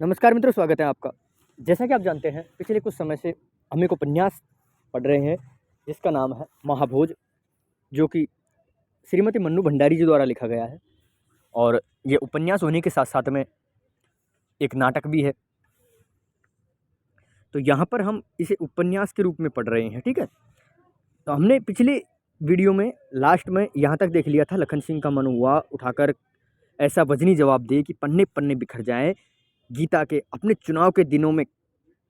नमस्कार मित्रों, स्वागत है आपका। जैसा कि आप जानते हैं, पिछले कुछ समय से हम एक उपन्यास पढ़ रहे हैं जिसका नाम है महाभोज, जो कि श्रीमती मन्नू भंडारी जी द्वारा लिखा गया है। और ये उपन्यास होने के साथ-साथ में एक नाटक भी है। तो यहाँ पर हम इसे उपन्यास के रूप में पढ़ रहे हैं, ठीक है? तो हमने पिछले वीडियो में लास्ट में यहाँ तक देख लिया था, लखन सिंह का मन हुआ उठाकर ऐसा वज़नी जवाब दे कि पन्ने-पन्ने बिखर जाएँ। गीता के अपने चुनाव के दिनों में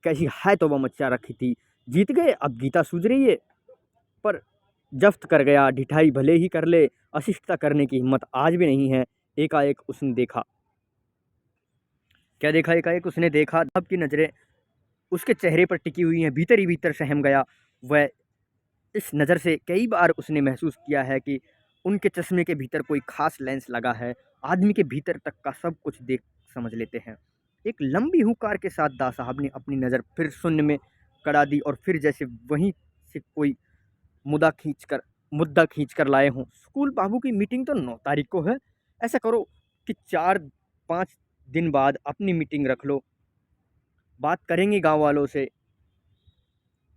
कैसी है तौबा मचा रखी थी। जीत गए, अब गीता सूझ रही है, पर जब्त कर गया, ढिठाई भले ही कर ले, अशिष्टता करने की हिम्मत आज भी नहीं है। एकाएक उसने देखा, क्या देखा? एकाएक उसने देखा, सबकी नज़रें उसके चेहरे पर टिकी हुई हैं, भीतर ही भीतर सहम गया। वह इस नज़र से कई बार उसने महसूस किया है कि उनके चश्मे के भीतर कोई ख़ास लेंस लगा है, आदमी के भीतर तक का सब कुछ देख समझ लेते हैं। एक लंबी हुंकार के साथ दा साहब ने अपनी नज़र फिर शून्य में गड़ा दी और फिर जैसे वहीं से कोई मुद्दा खींच कर लाए हों। स्कूल बाबू की मीटिंग तो 9 तारीख को है। ऐसा करो कि 4-5 दिन बाद अपनी मीटिंग रख लो, बात करेंगे गाँव वालों से।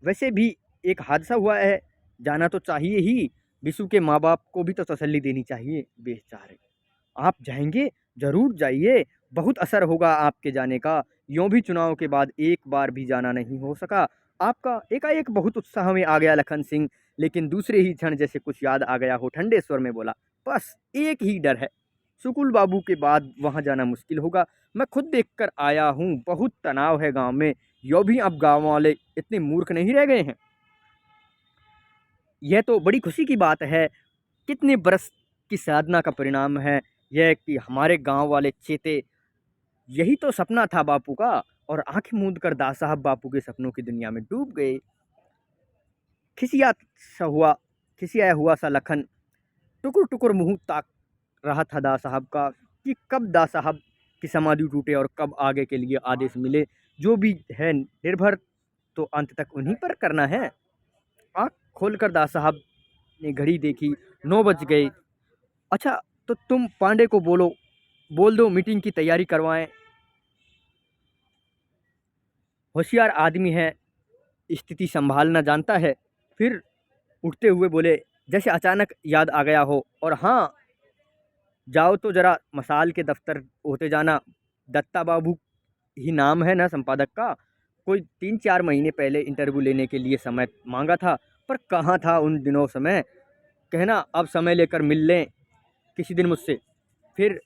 वैसे भी एक हादसा हुआ है, जाना तो चाहिए ही। बिशु के माँ-बाप को भी तो तसल्ली देनी चाहिए बेचारे। आप जाएँगे? ज़रूर जाइए, बहुत असर होगा आपके जाने का। यूँ भी चुनाव के बाद एक बार भी जाना नहीं हो सका आपका। एकाएक बहुत उत्साह में आ गया लखन सिंह, लेकिन दूसरे ही क्षण जैसे कुछ याद आ गया हो, ठंडे स्वर में बोला, बस एक ही डर है, सुकुल बाबू के बाद वहाँ जाना मुश्किल होगा। मैं खुद देख कर आया हूँ, बहुत तनाव है गाँव में। यूँ भी अब गाँव वाले इतने मूर्ख नहीं रह गए हैं। यह तो बड़ी खुशी की बात है। कितने बरस की साधना का परिणाम है यह कि हमारे गांव वाले चेते। यही तो सपना था बापू का। और आंखें मूंद कर दास साहब बापू के सपनों की दुनिया में डूब गए। खिसिया सा हुआ खिसियाया हुआ सा लखन टुकुर टुकुर मुंह ताक रहा था दास साहब का कि कब दास साहब की समाधि टूटे और कब आगे के लिए आदेश मिले। जो भी है निर्भर तो अंत तक उन्हीं पर करना है। आँख खोलकर दास साहब ने घड़ी देखी, 9 बज गए। अच्छा, तो तुम पांडे को बोल दो मीटिंग की तैयारी करवाएं। होशियार आदमी है, स्थिति संभालना जानता है। फिर उठते हुए बोले, जैसे अचानक याद आ गया हो। और हाँ, जाओ तो जरा मसाल के दफ्तर होते जाना। दत्ता बाबू ही नाम है ना संपादक का। कोई 3-4 महीने पहले इंटरव्यू लेने के लिए समय मांगा था, पर कहाँ था उन दिनों समय। कहना अब समय लेकर मिल लें किसी दिन मुझसे। फिर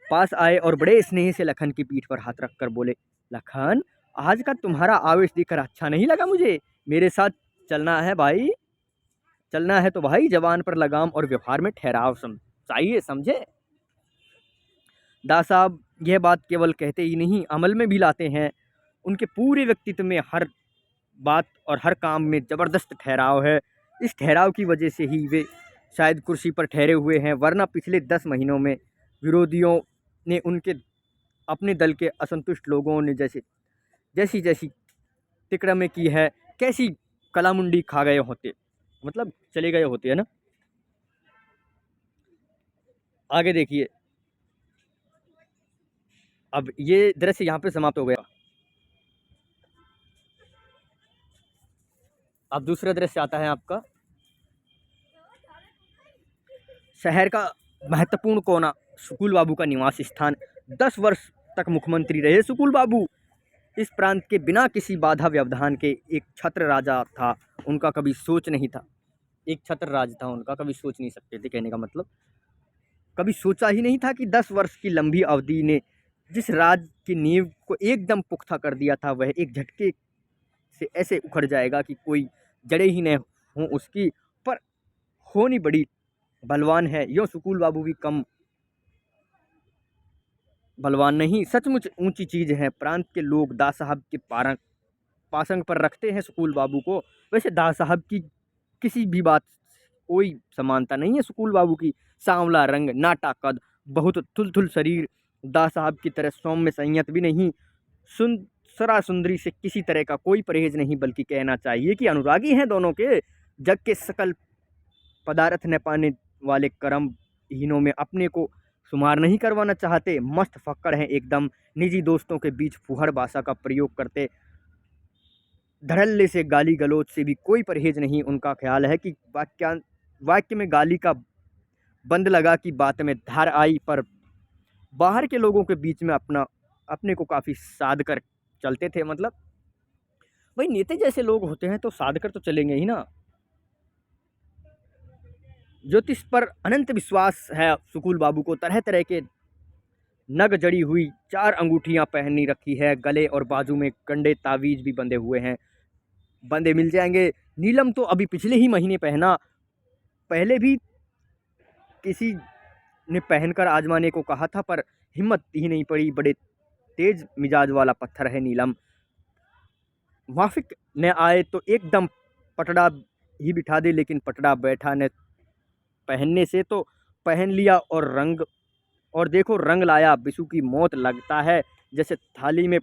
पास आए और बड़े स्नेह से लखन की पीठ पर हाथ रखकर बोले, लखन, आज का तुम्हारा आवेश देखकर अच्छा नहीं लगा मुझे। मेरे साथ चलना है भाई। चलना है तो भाई जवान पर लगाम और व्यवहार में ठहराव चाहिए, समझे? दास साहब यह बात केवल कहते ही नहीं, अमल में भी लाते हैं। उनके पूरे व्यक्तित्व में हर बात और हर काम में ज़बरदस्त ठहराव है। इस ठहराव की वजह से ही वे शायद कुर्सी पर ठहरे हुए हैं, वरना पिछले 10 महीनों में विरोधियों ने उनके अपने दल के असंतुष्ट लोगों ने जैसी जैसी तिकड़में की है, कैसी कलामुंडी खा गए होते, मतलब चले गए होते, है ना। आगे देखिए, अब ये दृश्य यहाँ पे समाप्त हो गया। अब दूसरा दृश्य आता है आपका शहर का महत्वपूर्ण कोना, सुकुल बाबू का निवास स्थान। 10 वर्ष तक मुख्यमंत्री रहे सुकुल बाबू। इस प्रांत के बिना किसी बाधा व्यवधान के एक छत्र राजा था। उनका कभी सोच नहीं था, एक छत्र राज था उनका, कभी सोच नहीं सकते थे, कहने का मतलब कभी सोचा ही नहीं था कि 10 वर्ष की लंबी अवधि ने जिस राज की नींव को एकदम पुख्ता कर दिया था, वह एक झटके से ऐसे उखड़ जाएगा कि कोई जड़े ही न हों उसकी। पर होनी बड़ी बलवान है। यो सुकुल बाबू भी कम बलवान नहीं, सचमुच ऊंची चीज है। प्रांत के लोग दास साहब के पासंग पर रखते हैं सुकुल बाबू को। वैसे दास साहब की किसी भी बात कोई समानता नहीं है सुकुल बाबू की। सांवला रंग, नाटा कद, बहुत थुलथुल शरीर, दास साहब की तरह सौम्य संयत भी नहीं। सरा सुंदरी से किसी तरह का कोई परहेज नहीं, बल्कि कहना चाहिए कि अनुरागी हैं दोनों के। जग के सकल पदार्थ न पाने वाले कर्म हीनों में अपने को शुमार नहीं करवाना चाहते। मस्त फक्कड़ हैं एकदम, निजी दोस्तों के बीच फुहड़ भाषा का प्रयोग करते, धड़ल्ले से गाली गलौज से भी कोई परहेज नहीं। उनका ख्याल है कि वाक्य में गाली का बंद लगा कि बात में धार आई, पर बाहर के लोगों के बीच में अपने को काफ़ी साध कर चलते थे। मतलब भाई नेता जैसे लोग होते हैं तो साध कर तो चलेंगे ही ना। ज्योतिष पर अनंत विश्वास है सुकुल बाबू को। तरह तरह के नग जड़ी हुई 4 अंगूठियां पहनी रखी है, गले और बाजू में कंडे तावीज भी बंधे हुए हैं। बंदे मिल जाएंगे। नीलम तो अभी पिछले ही महीने पहना, पहले भी किसी ने पहनकर आजमाने को कहा था पर हिम्मत ही नहीं पड़ी। बड़े तेज मिजाज वाला पत्थर है नीलम। वाफिक न आए तो एकदम पटड़ा ही बिठा दे, लेकिन पटड़ा बैठा न पहनने से तो पहन लिया और देखो रंग लाया। बिशु की मौत लगता है जैसे थाली में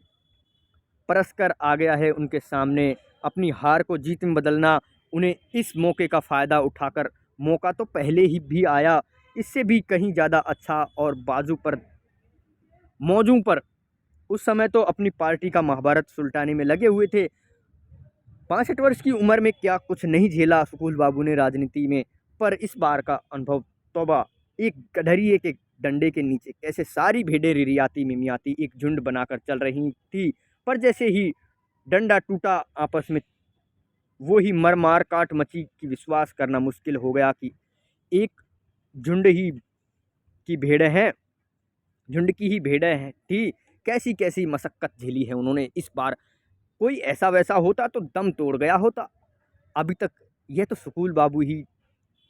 परस कर आ गया है उनके सामने। अपनी हार को जीत में बदलना उन्हें इस मौके का फ़ायदा उठाकर, मौका तो पहले ही भी आया, इससे भी कहीं ज़्यादा अच्छा, और मौजों पर उस समय तो अपनी पार्टी का महाभारत सुलटाने में लगे हुए थे। 65 वर्ष की उम्र में क्या कुछ नहीं झेला सुकुल बाबू ने राजनीति में, पर इस बार का अनुभव तौबा। एक गडरिए के डंडे के नीचे कैसे सारी भेड़ें रिरियाती मिमियाती एक झुंड बनाकर चल रही थी, पर जैसे ही डंडा टूटा आपस में वो ही मार काट मची कि विश्वास करना मुश्किल हो गया कि एक झुंड की ही भेड़ें हैं थी। कैसी कैसी मशक्कत झेली है उन्होंने इस बार। कोई ऐसा वैसा होता तो दम तोड़ गया होता। अभी तक यह तो सुकुल बाबू ही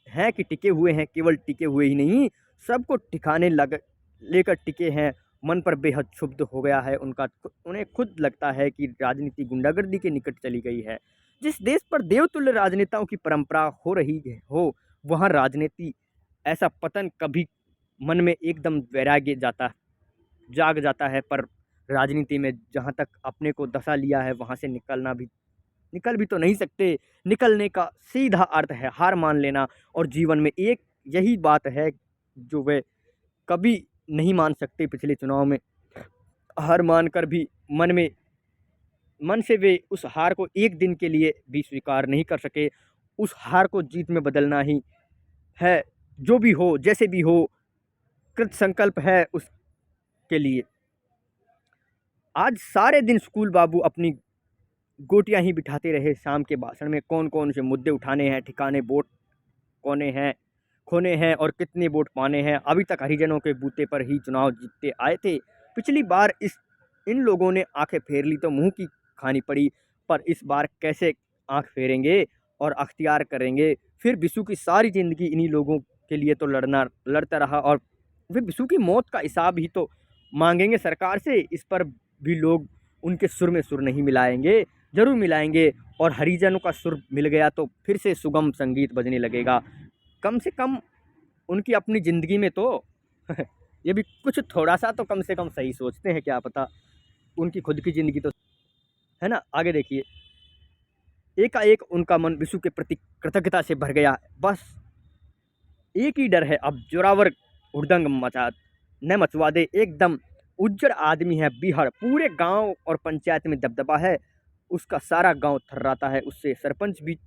हैं कि टिके हुए हैं। केवल टिके हुए ही नहीं, सबको ठिकाने लेकर टिके हैं। मन पर बेहद क्षुब्ध हो गया है उन्हें खुद लगता है कि राजनीति गुंडागर्दी के निकट चली गई है। जिस देश पर देवतुल्य राजनेताओं की परंपरा हो रही हो, वहाँ राजनीति ऐसा पतन कभी मन में एकदम वैराग्य जाग जाता है। पर राजनीति में जहाँ तक अपने को दशा लिया है वहाँ से निकल भी तो नहीं सकते। निकलने का सीधा अर्थ है हार मान लेना, और जीवन में एक यही बात है जो वे कभी नहीं मान सकते। पिछले चुनाव में हार मानकर भी मन से वे उस हार को एक दिन के लिए भी स्वीकार नहीं कर सके। उस हार को जीत में बदलना ही है। जो भी हो, जैसे भी हो, कृत संकल्प है उसके लिए। आज सारे दिन स्कूल बाबू अपनी गोटियां ही बिठाते रहे। शाम के भाषण में कौन कौन से मुद्दे उठाने हैं, ठिकाने वोट खोने हैं और कितने वोट पाने हैं। अभी तक हरिजनों के बूते पर ही चुनाव जीतते आए थे। पिछली बार इन लोगों ने आंखें फेर ली तो मुंह की खानी पड़ी, पर इस बार कैसे आंख फेरेंगे और अख्तियार करेंगे। फिर बिशु की सारी ज़िंदगी इन्हीं लोगों के लिए तो लड़ता रहा, और फिर बिशु की मौत का हिसाब ही तो मांगेंगे सरकार से। इस पर भी लोग उनके सुर में सुर नहीं मिलाएंगे, ज़रूर मिलाएंगे। और हरिजनों का सुर मिल गया तो फिर से सुगम संगीत बजने लगेगा। कम से कम उनकी अपनी ज़िंदगी में तो ये भी कुछ थोड़ा सा तो कम से कम सही सोचते हैं। क्या पता उनकी खुद की ज़िंदगी तो है ना। आगे देखिए, एकाएक उनका मन बिशु के प्रति कृतज्ञता से भर गया। बस एक ही डर है अब, जोरावर हुड़दंग मचवा दे। एकदम उज्जड़ आदमी है बीहड़, पूरे गांव और पंचायत में दबदबा है। उसका सारा गांव थर्राता है उससे। सरपंच भी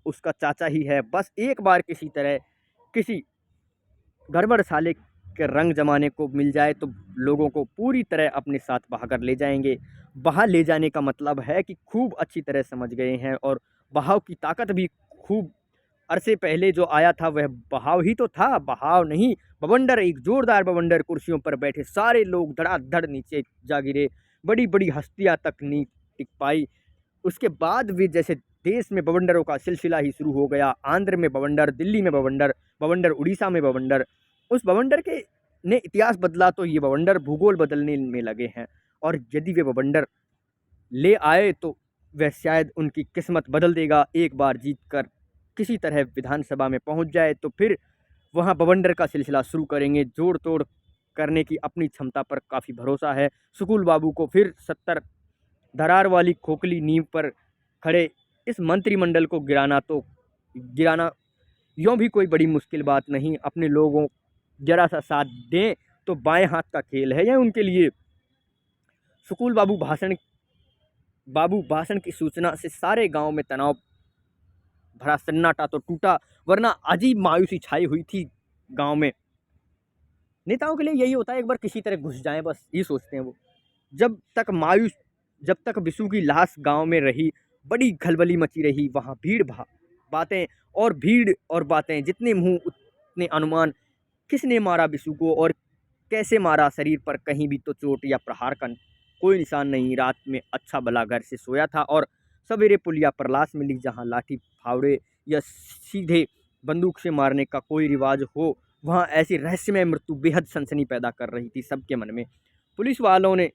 उसका चाचा ही है। बस एक बार किसी तरह किसी गड़बड़ साले के रंग जमाने को मिल जाए तो लोगों को पूरी तरह अपने साथ बहाकर ले जाएंगे। बहा ले जाने का मतलब है कि खूब अच्छी तरह समझ गए हैं, और बहाव की ताकत भी खूब अरसे पहले जो आया था वह बहाव ही तो था, बहाव नहीं बवंडर। एक जोरदार बवंडर। कुर्सियों पर बैठे सारे लोग धड़ाधड़ नीचे जा गिरे। बड़ी बड़ी हस्तियां तक नहीं टिक पाई। उसके बाद भी जैसे देश में बवंडरों का सिलसिला ही शुरू हो गया। आंध्र में बवंडर, दिल्ली में बवंडर उड़ीसा में बवंडर। उस बवंडर के ने इतिहास बदला तो ये बवंडर भूगोल बदलने में लगे हैं। और यदि वे बवंडर ले आए तो वह शायद उनकी किस्मत बदल देगा। एक बार जीत कर किसी तरह विधानसभा में पहुंच जाए तो फिर वहां बवंडर का सिलसिला शुरू करेंगे। जोड़ तोड़ करने की अपनी क्षमता पर काफ़ी भरोसा है सुकुल बाबू को। फिर 70 दरार वाली खोखली नींव पर खड़े इस मंत्रिमंडल को गिराना यूँ भी कोई बड़ी मुश्किल बात नहीं। अपने लोगों जरा सा साथ दें तो बाएं हाथ का खेल है यह उनके लिए। सुकूल बाबू भाषण की सूचना से सारे गांव में तनाव भरा सन्नाटा तो टूटा, वरना अजीब मायूसी छाई हुई थी गांव में। नेताओं के लिए यही होता है, एक बार किसी तरह घुस जाएं, बस ये सोचते हैं वो। जब तक बिशु की लाश गांव में रही, बड़ी खलबली मची रही। वहां भीड़ और बातें, जितने मुंह उतने अनुमान। किसने मारा बिशु को और कैसे मारा? शरीर पर कहीं भी तो चोट या प्रहार का कोई निशान नहीं। रात में अच्छा भला घर से सोया था और सवेरे पुलिया पर लाश मिली, जहां लाठी फावड़े या सीधे बंदूक से मारने का कोई रिवाज हो, वहां ऐसी रहस्यमय मृत्यु बेहद सनसनी पैदा कर रही थी सबके मन में। पुलिस वालों ने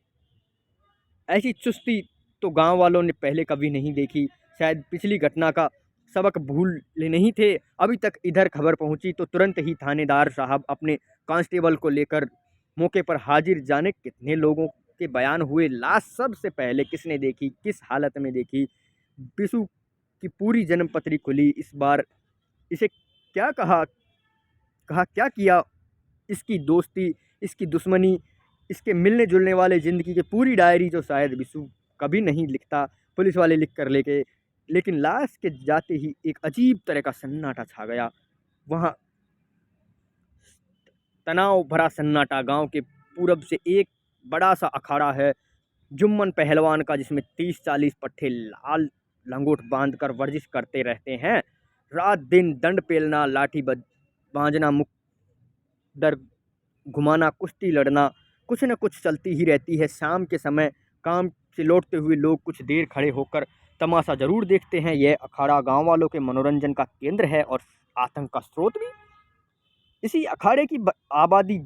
ऐसी चुस्ती तो गांव वालों ने पहले कभी नहीं देखी। शायद पिछली घटना का सबक भूले नहीं थे। अभी तक इधर खबर पहुंची तो तुरंत ही थानेदार साहब अपने कांस्टेबल को लेकर मौके पर हाजिर। जाने कितने लोगों के बयान हुए। लाश सबसे पहले किसने देखी, किस हालत में देखी? बिशु की पूरी जन्म पत्री खुली। इस बार इसे क्या कहा क्या किया, इसकी दोस्ती, इसकी दुश्मनी, इसके मिलने जुलने वाले ज़िंदगी की पूरी डायरी जो शायद बिशु कभी नहीं लिखता, पुलिस वाले लिख कर लेके। लेकिन लाश के जाते ही एक अजीब तरह का सन्नाटा छा गया वहाँ। तनाव भरा सन्नाटा। गांव के पूरब से एक बड़ा सा अखाड़ा है, जुम्मन पहलवान का, जिसमें 30-40 पट्टे लाल लंगोट बांधकर वर्जिश करते रहते हैं। रात दिन दंड पेलना, लाठी बांधना, मुकदर घुमाना, कुश्ती लड़ना, कुछ न कुछ चलती ही रहती है। शाम के समय काम से लौटते हुए लोग कुछ देर खड़े होकर तमाशा जरूर देखते हैं। यह अखाड़ा गांव वालों के मनोरंजन का केंद्र है और आतंक का स्रोत भी। इसी अखाड़े की आबादी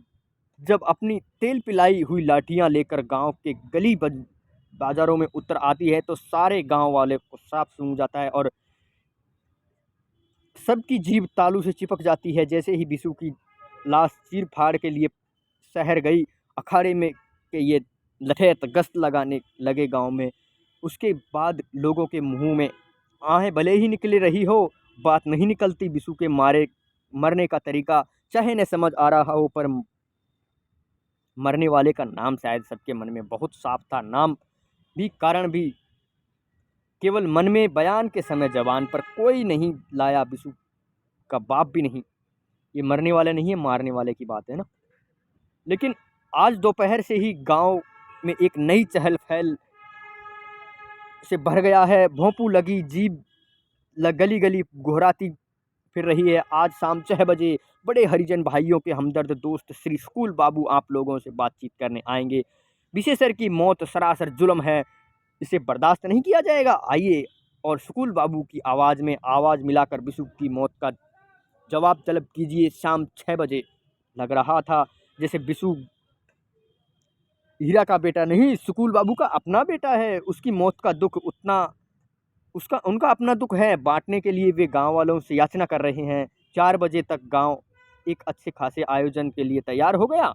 जब अपनी तेल पिलाई हुई लाठियां लेकर गांव के गली बाजारों में उतर आती है तो सारे गांव वाले को साफ सूंघ जाता है और सबकी जीभ तालू से चिपक जाती है। जैसे ही बिशु की लाश चीर फाड़ के लिए शहर गई, अखाड़े में के ये लठैत गश्त लगाने लगे गांव में। उसके बाद लोगों के मुंह में आहें भले ही निकल रही हो, बात नहीं निकलती। बिशु के मरने का तरीका चाहे न समझ आ रहा हो, पर मरने वाले का नाम शायद सबके मन में बहुत साफ था। नाम भी, कारण भी, केवल मन में बयान के समय जबान पर कोई नहीं लाया। बिशु का बाप भी नहीं। ये मरने वाले नहीं है, मारने वाले की बात है ना। लेकिन आज दोपहर से ही गांव में एक नई चहल पहल से भर गया है। भोंपू लगी जीभ गली गली घुराती फिर रही है। आज शाम 6 बजे बड़े हरिजन भाइयों के हमदर्द दोस्त श्री सुकूल बाबू आप लोगों से बातचीत करने आएंगे। विशेषर की मौत सरासर जुल्म है, इसे बर्दाश्त नहीं किया जाएगा। आइए और सुकूल बाबू की आवाज़ में आवाज़ मिलाकर बिशु की मौत का जवाब तलब कीजिए। शाम 6 बजे लग रहा था जैसे बिशु हीरा का बेटा नहीं, सुकूल बाबू का अपना बेटा है। उसकी मौत का दुख उनका अपना दुख है। बांटने के लिए वे गांव वालों से याचना कर रहे हैं। 4 बजे तक गांव एक अच्छे खासे आयोजन के लिए तैयार हो गया।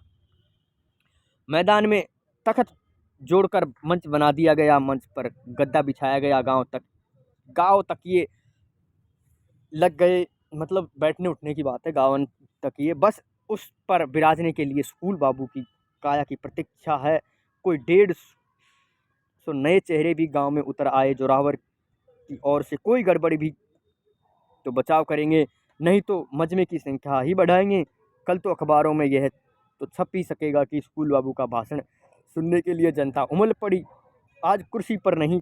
मैदान में तख्त जोड़कर मंच बना दिया गया। मंच पर गद्दा बिछाया गया। गांव तकिए लग गए, मतलब बैठने उठने की बात है। गाँव तकिए बस उस पर विराजने के लिए सुकूल बाबू की काया की प्रतीक्षा है। कोई 150 नए चेहरे भी गांव में उतर आए। जोरावर की ओर से कोई गड़बड़ी भी तो बचाव करेंगे, नहीं तो मजमे की संख्या ही बढ़ाएंगे। कल तो अखबारों में यह तो छप ही सकेगा कि सुकूल बाबू का भाषण सुनने के लिए जनता उमड़ पड़ी। आज कुर्सी पर नहीं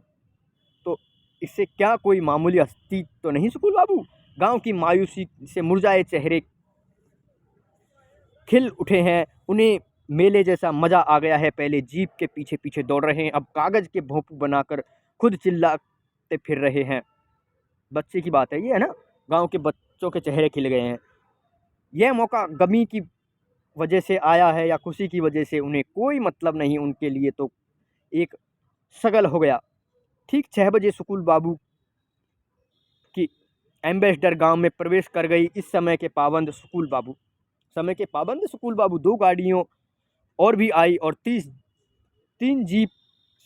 तो इससे क्या कोई मामूली हस्ती तो नहीं सुकूल बाबू। गांव की मायूसी से मुरझाए चेहरे खिल उठे हैं। उन्हें मेले जैसा मजा आ गया है। पहले जीप के पीछे पीछे दौड़ रहे हैं, अब कागज के भोंपू बनाकर खुद चिल्लाते फिर रहे हैं। बच्चे की बात है ये, है ना। गांव के बच्चों के चेहरे खिल गए हैं। यह मौका गमी की वजह से आया है या खुशी की वजह से, उन्हें कोई मतलब नहीं। उनके लिए तो एक शगल हो गया। ठीक 6 बजे सुकूल बाबू की एम्बेसडर गांव में प्रवेश कर गई। इस समय के पाबंद सुकूल बाबू 2 गाड़ियों और भी आई और 3 जीप।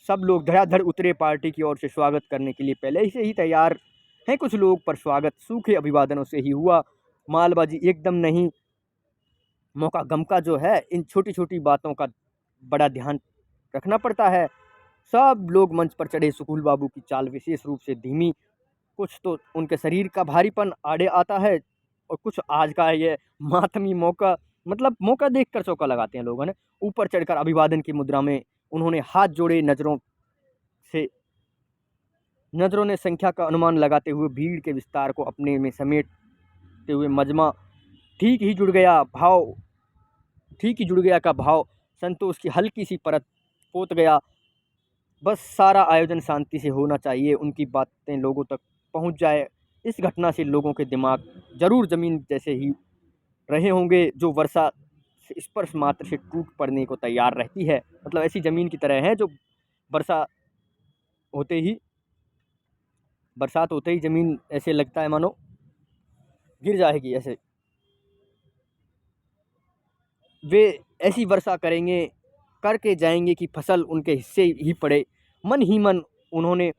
सब लोग धड़ाधड़ उतरे। पार्टी की ओर से स्वागत करने के लिए पहले से ही तैयार हैं कुछ लोग, पर स्वागत सूखे अभिवादनों से ही हुआ। मालबाजी एकदम नहीं, मौका गम का जो है, इन छोटी-छोटी बातों का बड़ा ध्यान रखना पड़ता है। सब लोग मंच पर चढ़े। सुकूल बाबू की चाल विशेष रूप से धीमी, कुछ तो उनके शरीर का भारीपन आड़े आता है और कुछ आज का ये मातमी मौका, मतलब मौका देखकर चौका लगाते हैं लोगों ने। ऊपर चढ़कर अभिवादन की मुद्रा में उन्होंने हाथ जोड़े, नज़रों ने संख्या का अनुमान लगाते हुए भीड़ के विस्तार को अपने में समेटते हुए मजमा ठीक ही जुड़ गया का भाव संतोष की हल्की सी परत पोत गया। बस सारा आयोजन शांति से होना चाहिए, उनकी बातें लोगों तक पहुंच जाए। इस घटना से लोगों के दिमाग जरूर जमीन जैसे ही रहे होंगे, जो वर्षा से स्पर्श मात्र से टूट पड़ने को तैयार रहती है। मतलब ऐसी जमीन की तरह है जो वर्षा होते ही बरसात होते ही जमीन ऐसे लगता है मानो गिर जाएगी। ऐसे वे ऐसी वर्षा करके जाएंगे कि फसल उनके हिस्से ही पड़े। मन ही मन उन्होंने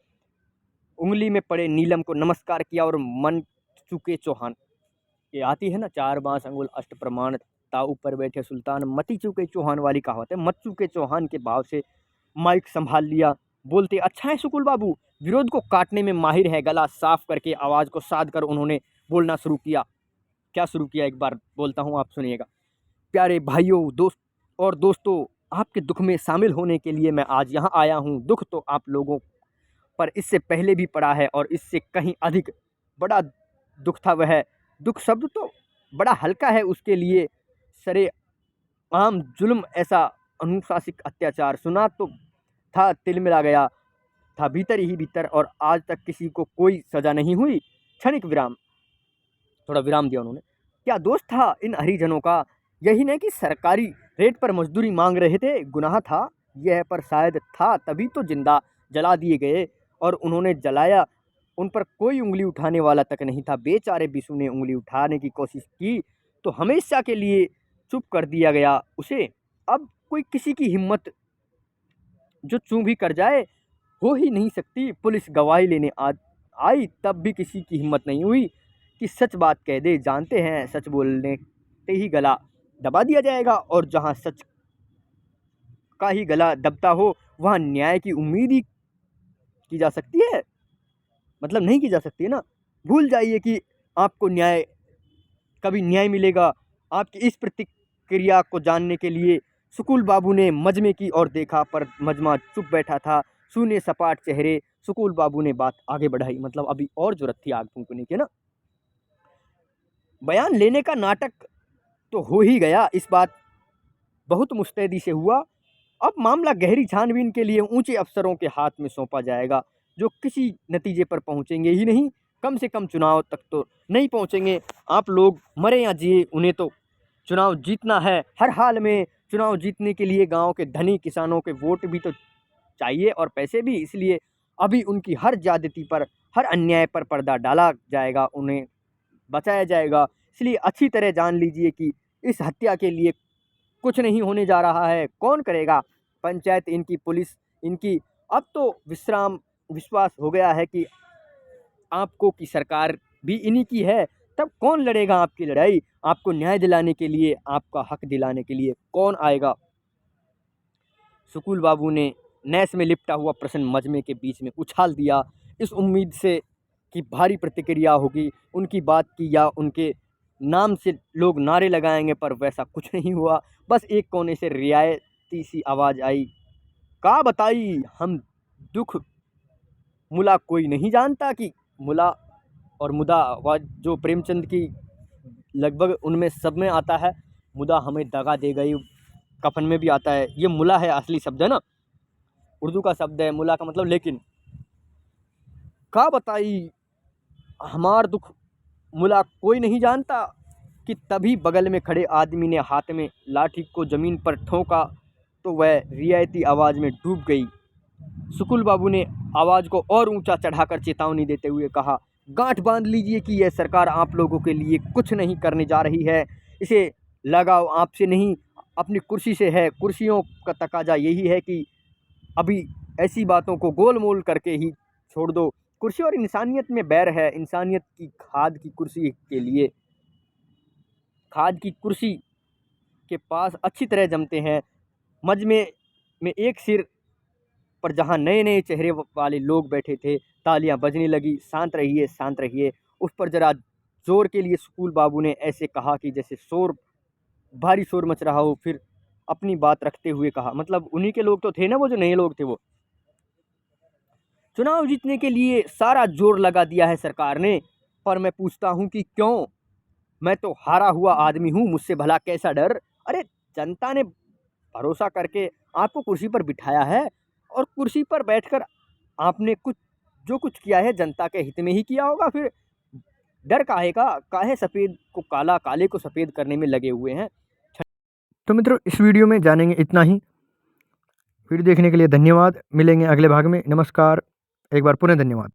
उंगली में पड़े नीलम को नमस्कार किया और मन चुके चौहान, ये आती है ना, 4 बांस अंगुल अष्ट प्रमाण, ताऊ पर बैठे सुल्तान, मती चुके चौहान वाली कहावत है। मत चुके चौहान के भाव से माइक संभाल लिया। बोलते अच्छा है सुकुल बाबू, विरोध को काटने में माहिर है। गला साफ करके आवाज़ को साध कर उन्होंने बोलना शुरू किया। क्या शुरू किया, एक बार बोलता हूँ, आप सुनिएगा। प्यारे भाइयों दोस्तों, आपके दुख में शामिल होने के लिए मैं आज यहाँ आया हूँ। दुख तो आप लोगों पर इससे पहले भी पड़ा है और इससे कहीं अधिक बड़ा दुख था। वह दुख शब्द तो बड़ा हल्का है उसके लिए। सरे आम जुल्म, ऐसा अनुशासिक अत्याचार सुना तो था, तिलमिला गया था भीतर ही भीतर, और आज तक किसी को कोई सजा नहीं हुई। क्षणिक विराम, थोड़ा विराम दिया उन्होंने। क्या दोष था इन हरिजनों का? यही नहीं कि सरकारी रेट पर मजदूरी मांग रहे थे, गुनाह था यह, पर शायद था तभी तो जिंदा जला दिए गए। और उन्होंने जलाया, उन पर कोई उंगली उठाने वाला तक नहीं था। बेचारे बिशु ने उंगली उठाने की कोशिश की तो हमेशा के लिए चुप कर दिया गया उसे। अब कोई किसी की हिम्मत जो चूं भी कर जाए हो ही नहीं सकती। पुलिस गवाही लेने आई तब भी किसी की हिम्मत नहीं हुई कि सच बात कह दे। जानते हैं सच बोलने ते ही गला दबा दिया जाएगा, और जहां सच का ही गला दबता हो वहां न्याय की उम्मीद ही की जा सकती है? मतलब नहीं की जा सकती है ना। भूल जाइए कि आपको कभी न्याय मिलेगा। आपकी इस प्रतिक्रिया को जानने के लिए सुकुल बाबू ने मजमे की ओर देखा, पर मजमा चुप बैठा था, शून्य सपाट चेहरे। सुकुल बाबू ने बात आगे बढ़ाई, मतलब अभी और जरूरत थी आग फूंकने की ना। बयान लेने का नाटक तो हो ही गया, इस बात बहुत मुस्तैदी से हुआ। अब मामला गहरी छानबीन के लिए ऊंचे अफसरों के हाथ में सौंपा जाएगा, जो किसी नतीजे पर पहुंचेंगे ही नहीं, कम से कम चुनाव तक तो नहीं पहुंचेंगे। आप लोग मरे या जिए, उन्हें तो चुनाव जीतना है हर हाल में। चुनाव जीतने के लिए गांव के धनी किसानों के वोट भी तो चाहिए और पैसे भी। इसलिए अभी उनकी हर ज्यादती पर, हर अन्याय पर पर्दा डाला जाएगा, उन्हें बचाया जाएगा। इसलिए अच्छी तरह जान लीजिए कि इस हत्या के लिए कुछ नहीं होने जा रहा है। कौन करेगा? पंचायत, इनकी पुलिस, इनकी। अब तो विश्वास हो गया है कि आपको की सरकार भी इन्हीं की है। तब कौन लड़ेगा आपकी लड़ाई? आपको न्याय दिलाने के लिए, आपका हक दिलाने के लिए कौन आएगा? सुकुल बाबू ने नैस में लिपटा हुआ प्रश्न मजमे के बीच में उछाल दिया, इस उम्मीद से कि भारी प्रतिक्रिया होगी उनकी बात की, या उनके नाम से लोग नारे लगाएंगे, पर वैसा कुछ नहीं हुआ। बस एक कोने से रियायती सी आवाज़ आई, का बताई हम दुख मुला कोई नहीं जानता। कि मुला और मुदा आवाज़ जो प्रेमचंद की लगभग उनमें सब में आता है। मुदा हमें दगा दे गई, कफन में भी आता है। ये मुला है, असली शब्द है ना, उर्दू का शब्द है मुला का मतलब। लेकिन का बताई हमार दुख मुला कोई नहीं जानता, कि तभी बगल में खड़े आदमी ने हाथ में लाठी को ज़मीन पर ठोका तो वह रियायती आवाज़ में डूब गई। सुकुल बाबू ने आवाज़ को और ऊंचा चढ़ाकर चेतावनी देते हुए कहा, गांठ बांध लीजिए कि यह सरकार आप लोगों के लिए कुछ नहीं करने जा रही है। इसे लगाव आपसे नहीं, अपनी कुर्सी से है। कुर्सियों का तकाजा यही है कि अभी ऐसी बातों को गोल मोल करके ही छोड़ दो। कुर्सी और इंसानियत में बैर है। इंसानियत की खाद की कुर्सी के पास अच्छी तरह जमते हैं। मजमे में एक सिर पर जहाँ नए नए चेहरे वाले लोग बैठे थे, तालियां बजने लगी। शांत रहिए, शांत रहिए। उस पर जरा जोर के लिए स्कूल बाबू ने ऐसे कहा कि जैसे भारी शोर मच रहा हो। फिर अपनी बात रखते हुए कहा, मतलब उन्हीं के लोग तो थे ना वो, जो नए लोग थे वो। चुनाव जीतने के लिए सारा जोर लगा दिया है सरकार ने, पर मैं पूछता हूँ कि क्यों? मैं तो हारा हुआ आदमी हूँ, मुझसे भला कैसा डर? अरे जनता ने भरोसा करके आपको कुर्सी पर बिठाया है, और कुर्सी पर बैठकर आपने जो कुछ किया है जनता के हित में ही किया होगा। फिर डर काहे का? काहे सफ़ेद को काला, काले को सफ़ेद करने में लगे हुए हैं? तो मित्रों, इस वीडियो में जानेंगे इतना ही। वीडियो देखने के लिए धन्यवाद। मिलेंगे अगले भाग में। नमस्कार। एक बार पुनः धन्यवाद।